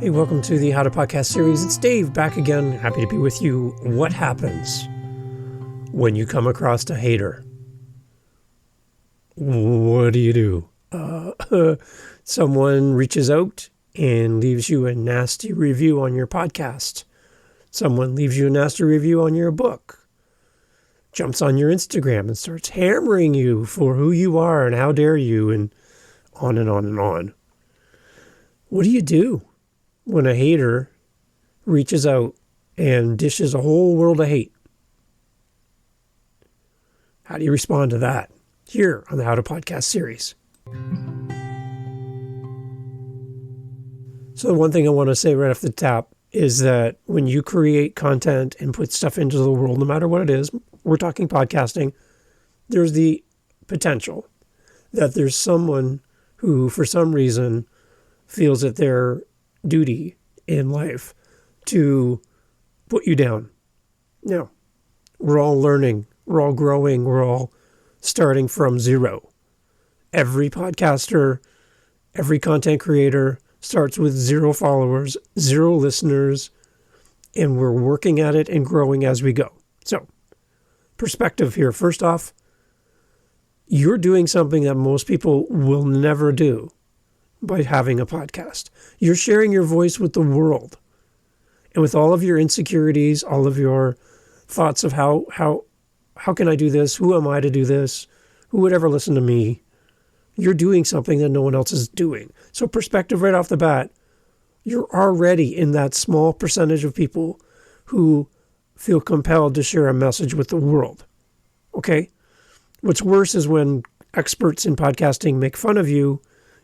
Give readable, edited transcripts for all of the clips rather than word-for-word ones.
Hey, welcome to the How to Podcast series. It's Dave back again. Happy to be with you. What happens when you come across a hater? What do? Someone reaches out and leaves you a nasty review on your podcast. Someone leaves you a nasty review on your book. Jumps on your Instagram and starts hammering you for who you are and how dare you, and on and on and on. What do when a hater reaches out and dishes a whole world of hate? How do you respond to that? Here on the How to Podcast series. So the one thing I want to say right off the top is that when you create content and put stuff into the world, no matter what it is, we're talking podcasting, there's the potential that there's someone who, for some reason, feels that their duty in life to put you down. Now, we're all learning, we're all growing, we're all starting from zero. Every podcaster, every content creator starts with 0 followers, 0 listeners, and we're working at it and growing as we go. So, perspective here. First off, you're doing something that most people will never do by having a podcast. You're sharing your voice with the world. And with all of your insecurities, all of your thoughts of how can I do this? Who am I to do this? Who would ever listen to me? You're doing something that no one else is doing. So perspective right off the bat, you're already in that small percentage of people who feel compelled to share a message with the world. Okay? What's worse is when experts in podcasting make fun of you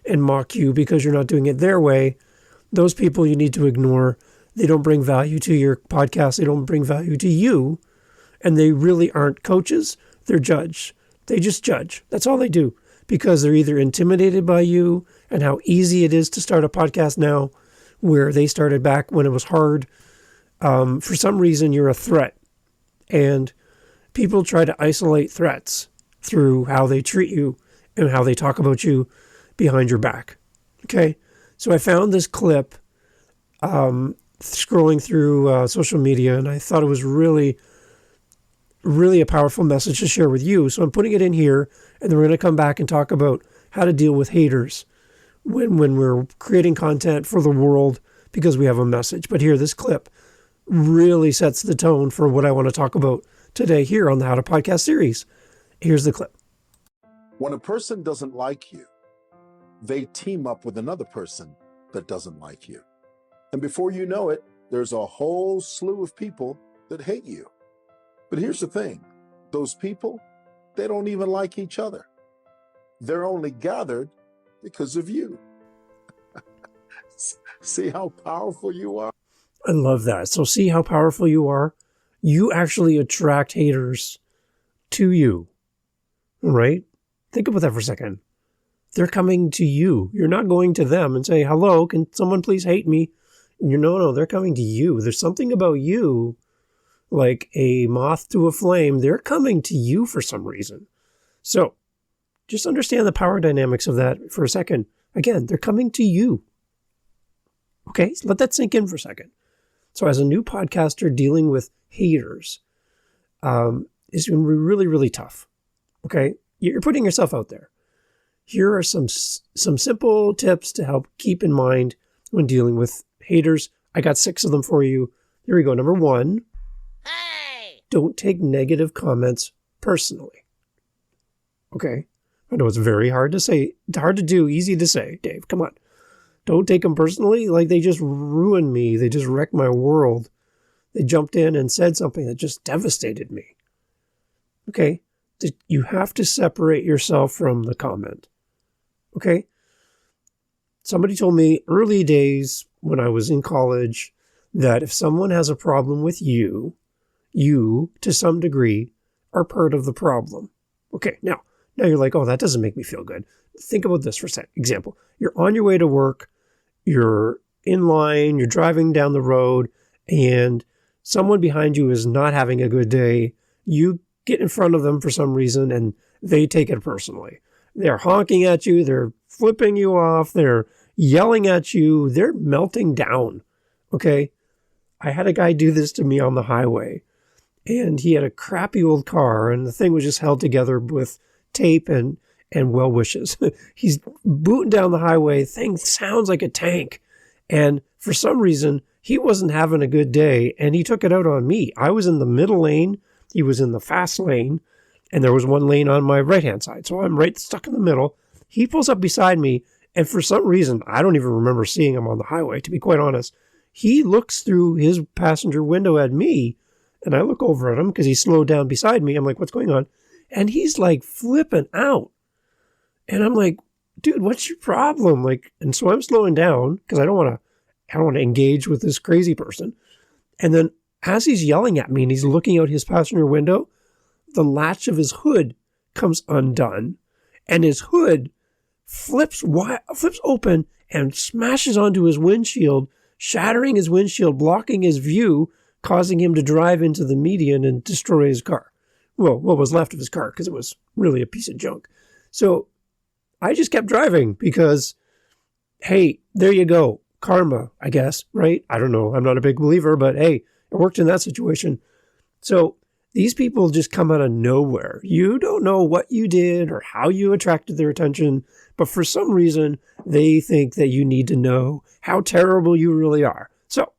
and mock you because you're not doing it their way. Those people you need to ignore. They don't bring value to your podcast. They don't bring value to you. And they really aren't coaches. They're judge. They just judge. That's all they do, because they're either intimidated by you and how easy it is to start a podcast now, where they started back when it was hard. For some reason, you're a threat. And people try to isolate threats through how they treat you and how they talk about you behind your back. Okay? So I found this clip scrolling through social media, and I thought it was really a powerful message to share with you. So I'm putting it in here, and then we're going to come back and talk about how to deal with haters when we're creating content for the world because we have a message. But here, this clip really sets the tone for what I want to talk about today here on the How to Podcast series. Here's the clip. When a person doesn't like you, they team up with another person that doesn't like you. And before you know it, there's a whole slew of people that hate you. But here's the thing. Those people, they don't even like each other. They're only gathered because of you. See how powerful you are? I love that. So see how powerful you are? You actually attract haters to you, right? Think about that for a second. They're coming to you. You're not going to them and say, hello, can someone please hate me? No, they're coming to you. There's something about you, like a moth to a flame. They're coming to you for some reason. So just understand the power dynamics of that for a second. Again, they're coming to you. Okay, let that sink in for a second. So as a new podcaster, dealing with haters is going to be really, really tough. Okay, you're putting yourself out there. Here are some simple tips to help keep in mind when dealing with haters. I got 6 of them for you. Here we go. Number 1, don't take negative comments personally. Okay. I know it's very hard to say, hard to do, easy to say. Dave, come on. Don't take them personally. Like they just ruined me. They just wrecked my world. They jumped in and said something that just devastated me. Okay. You have to separate yourself from the comment. Okay. Somebody told me early days when I was in college that if someone has a problem with you, to some degree, are part of the problem. Okay, now you're like, oh, that doesn't make me feel good. Think about this for a second. Example, you're on your way to work, you're in line, you're driving down the road, and someone behind you is not having a good day. You get in front of them for some reason, and they take it personally. They're honking at you, they're flipping you off, they're yelling at you. They're melting down. Okay. I had a guy do this to me on the highway, and he had a crappy old car, and the thing was just held together with tape and well wishes. He's booting down the highway. Thing sounds like a tank. And for some reason, he wasn't having a good day, and he took it out on me. I was in the middle lane. He was in the fast lane, and there was one lane on my right-hand side. So I'm right stuck in the middle. He pulls up beside me, and for some reason, I don't even remember seeing him on the highway, to be quite honest. He looks through his passenger window at me, and I look over at him because he slowed down beside me. I'm like, what's going on? And he's like flipping out. And I'm like, dude, what's your problem? Like, and so I'm slowing down because I don't want to engage with this crazy person. And then as he's yelling at me and he's looking out his passenger window, the latch of his hood comes undone, and his hood flips open and smashes onto his windshield, shattering his windshield, blocking his view, causing him to drive into the median and destroy his car. Well, what was left of his car, because it was really a piece of junk. So I just kept driving because, hey, there you go. Karma, I guess, right? I don't know. I'm not a big believer, but hey, it worked in that situation. So these people just come out of nowhere. You don't know what you did or how you attracted their attention, but for some reason, they think that you need to know how terrible you really are. So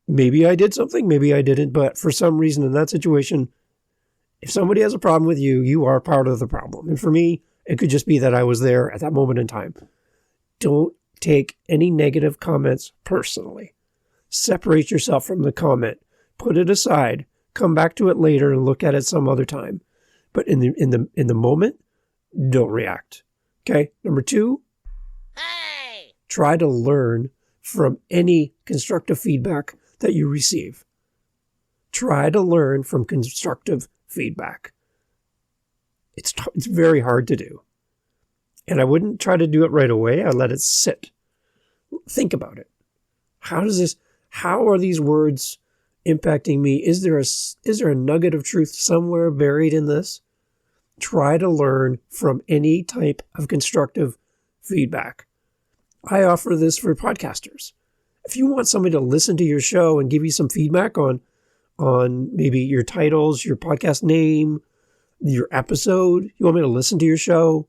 maybe I did something, maybe I didn't, but for some reason in that situation, if somebody has a problem with you, you are part of the problem. And for me, it could just be that I was there at that moment in time. Don't take any negative comments personally. Separate yourself from the comment. Put it aside. Come back to it later and look at it some other time. But in the moment, don't react. Okay? Number 2, try to learn from any constructive feedback that you receive. Try to learn from constructive feedback. It's very hard to do. And I wouldn't try to do it right away. I'd let it sit. Think about it. How are these words impacting me? Is there a nugget of truth somewhere buried in this? Try to learn from any type of constructive feedback. I offer this for podcasters. If you want somebody to listen to your show and give you some feedback on maybe your titles, your podcast name, your episode, you want me to listen to your show,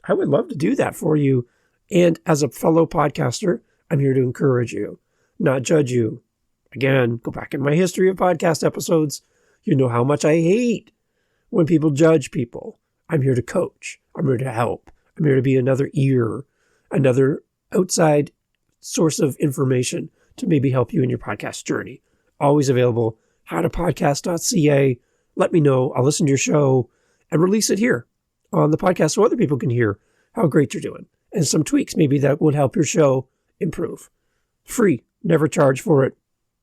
I would love to do that for you. And as a fellow podcaster, I'm here to encourage you, not judge you. Again, go back in my history of podcast episodes. You know how much I hate when people judge people. I'm here to coach. I'm here to help. I'm here to be another ear, another outside source of information to maybe help you in your podcast journey. Always available. howtopodcast.ca. Let me know. I'll listen to your show and release it here on the podcast so other people can hear how great you're doing. And some tweaks maybe that would help your show improve. Free. Never charge for it.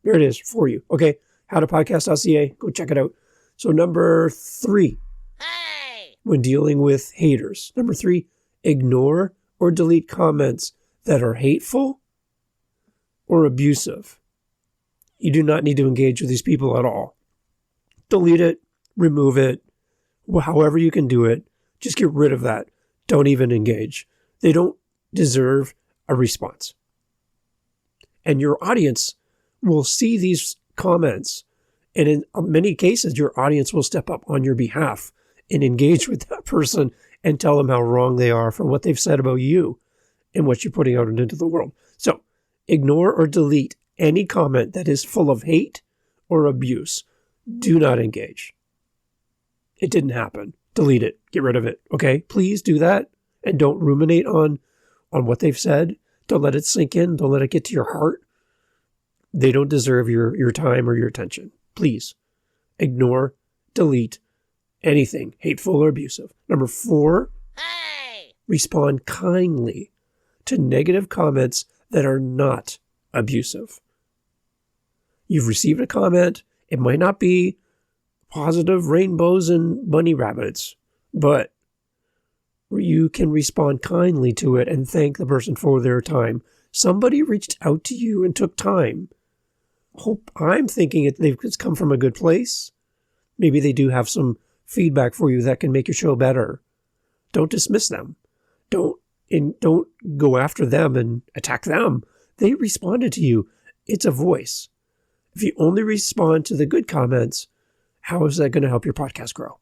There it is for you. Okay. howtopodcast.ca. Go check it out. So number 3, when dealing with haters. Number 3, ignore or delete comments that are hateful or abusive. You do not need to engage with these people at all. Delete it, remove it, however you can do it. Just get rid of that. Don't even engage. They don't deserve a response. And your audience will see these comments, and in many cases, your audience will step up on your behalf and engage with that person and tell them how wrong they are for what they've said about you and what you're putting out into the world. So ignore or delete any comment that is full of hate or abuse. Do not engage. It didn't happen. Delete it. Get rid of it. Okay? Please do that, and don't ruminate on what they've said. Don't let it sink in. Don't let it get to your heart. They don't deserve your time or your attention. Please ignore, delete anything hateful or abusive. Number 4, respond kindly to negative comments that are not abusive. You've received a comment. It might not be positive rainbows and bunny rabbits, but you can respond kindly to it and thank the person for their time. Somebody reached out to you and took time. I'm thinking it's come from a good place. Maybe they do have some feedback for you that can make your show better. Don't dismiss them. Don't And don't go after them and attack them. They responded to you. It's a voice. If you only respond to the good comments, how is that going to help your podcast grow?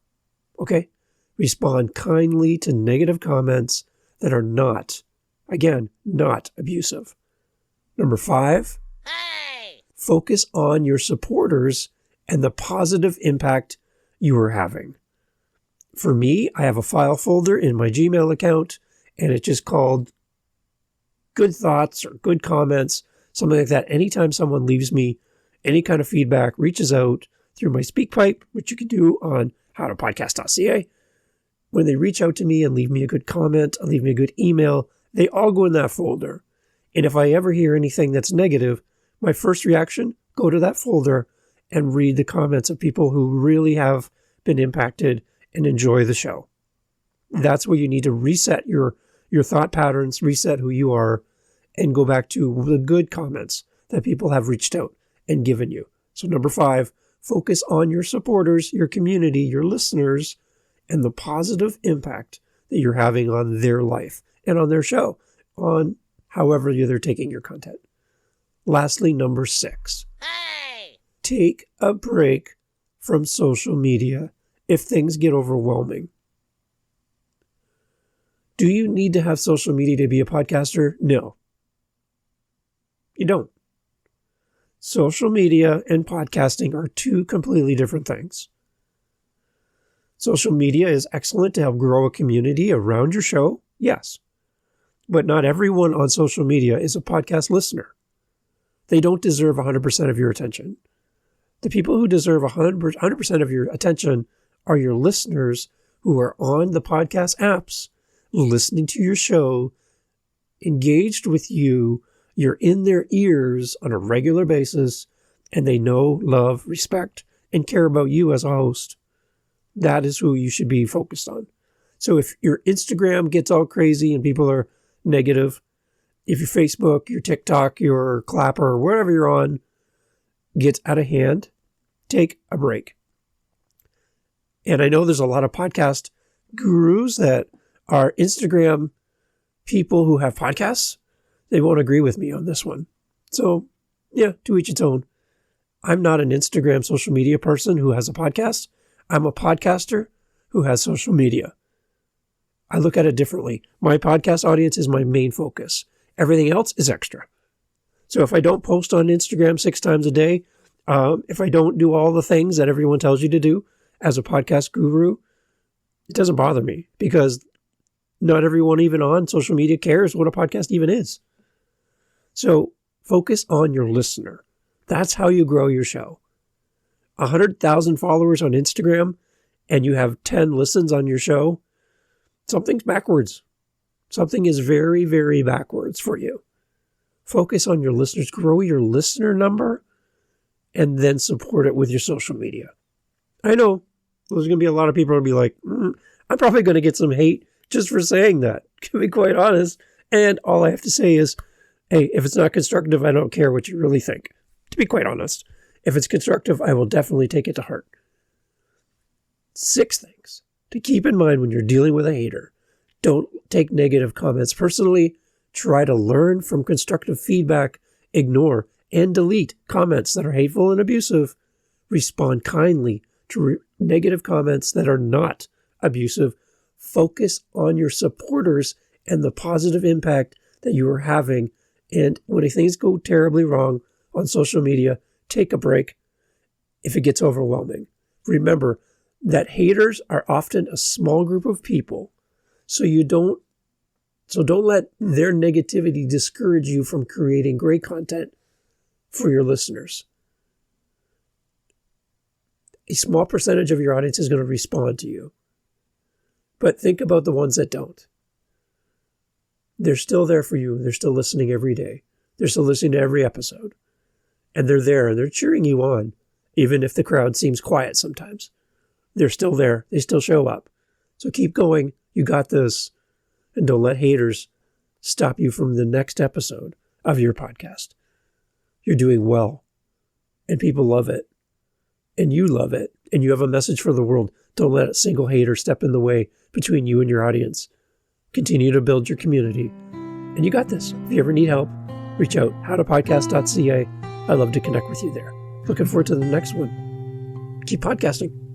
Okay? Respond kindly to negative comments that are not, again, not abusive. Number 5, focus on your supporters and the positive impact you are having. For me, I have a file folder in my Gmail account, and it's just called good thoughts or good comments, something like that. Anytime someone leaves me any kind of feedback, reaches out through my SpeakPipe, which you can do on howtopodcast.ca, when they reach out to me and leave me a good comment, leave me a good email, they all go in that folder. And if I ever hear anything that's negative, my first reaction, go to that folder and read the comments of people who really have been impacted and enjoy the show. That's where you need to reset your thought patterns, reset who you are, and go back to the good comments that people have reached out and given you. So number 5, focus on your supporters, your community, your listeners, and the positive impact that you're having on their life and on their show, on however they're taking your content. Lastly, number 6, take a break from social media if things get overwhelming. Do you need to have social media to be a podcaster? No. You don't. Social media and podcasting are 2 completely different things. Social media is excellent to help grow a community around your show, yes. But not everyone on social media is a podcast listener. They don't deserve 100% of your attention. The people who deserve 100% of your attention are your listeners who are on the podcast apps, listening to your show, engaged with you. You're in their ears on a regular basis, and they know, love, respect, and care about you as a host. That is who you should be focused on. So if your Instagram gets all crazy and people are negative, if your Facebook, your TikTok, your Clapper, whatever you're on gets out of hand, take a break. And I know there's a lot of podcast gurus that are Instagram people who have podcasts. They won't agree with me on this one. So, yeah, to each its own. I'm not an Instagram social media person who has a podcast. I'm a podcaster who has social media. I look at it differently. My podcast audience is my main focus. Everything else is extra. So if I don't post on Instagram 6 times a day, if I don't do all the things that everyone tells you to do as a podcast guru, it doesn't bother me because not everyone even on social media cares what a podcast even is. So focus on your listener. That's how you grow your show. 100,000 followers on Instagram and you have 10 listens on your show, something's backwards. Something is very, very backwards for you. Focus on your listeners, grow your listener number, and then support it with your social media. I know there's going to be a lot of people who will be like, I'm probably going to get some hate just for saying that, to be quite honest. And all I have to say is, hey, if it's not constructive, I don't care what you really think, to be quite honest. If it's constructive, I will definitely take it to heart. 6 things to keep in mind when you're dealing with a hater. Don't take negative comments personally. Try to learn from constructive feedback. Ignore and delete comments that are hateful and abusive. Respond kindly to negative comments that are not abusive. Focus on your supporters and the positive impact that you are having. And when things go terribly wrong on social media, take a break if it gets overwhelming. Remember that haters are often a small group of people. So don't let their negativity discourage you from creating great content for your listeners. A small percentage of your audience is going to respond to you. But think about the ones that don't. They're still there for you. They're still listening every day. They're still listening to every episode. And they're there and they're cheering you on, even if the crowd seems quiet sometimes. They're still there. They still show up. So keep going. You got this. And don't let haters stop you from the next episode of your podcast. You're doing well. And people love it. And you love it. And you have a message for the world. Don't let a single hater step in the way between you and your audience. Continue to build your community. And you got this. If you ever need help, reach out, howtopodcast.ca. I'd love to connect with you there. Looking forward to the next one. Keep podcasting.